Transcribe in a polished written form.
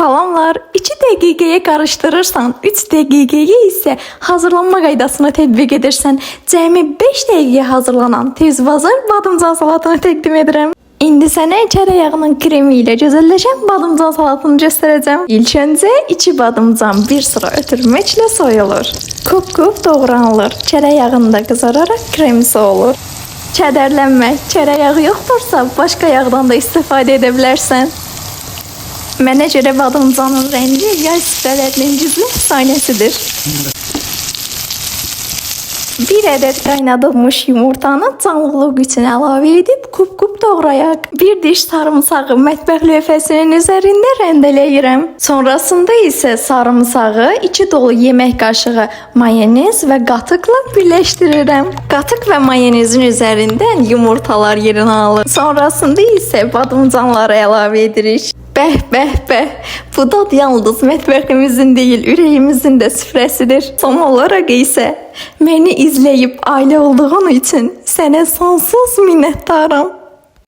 Salamlar. 2 dəqiqəyə qarışdırırsan, 3 dəqiqəyə isə hazırlanma qaydasını tətbiq edirsən. Cəmi 5 dəqiqəyə hazırlanan tez vazır badımcan salatını təqdim edirəm. İndi sənə çərəyağının kremi ilə gözəlləşən badımcan salatını göstərəcəm. İlk öncə 2 badımcan bir sıra ötürməklə soyulur. Kub-kub doğranılır. Çərəyağında qızararaq kremisi olur. Kədərlənmə, çərəyağı yoxdursa başqa yağdan da istifadə edə bilərsən. Mənə görə badımcanın rəngi yay süfrələrinin güclü əfsanəsidir. 1 ədəd qaynadılmış yumurtanı canlılıq üçün əlavə edib kub-kub doğrayaq. 1 diş sarımsağı mətbəx lövhəsinin üzərində rəndələyirəm. Sonrasında isə sarımsağı 2 dolu yemək qaşığı mayonez və qatıqla birləşdirirəm. Qatıq və mayonezin üzərindən yumurtalar yerini alır. Sonrasında isə badımcanları əlavə edirik. Bəh. Bu dad yalnız mətbəximizin deyil, ürəyimizin də süfrəsidir. Son olaraq isə məni izləyib ailə olduğun üçün sənə sonsuz minnətdaram.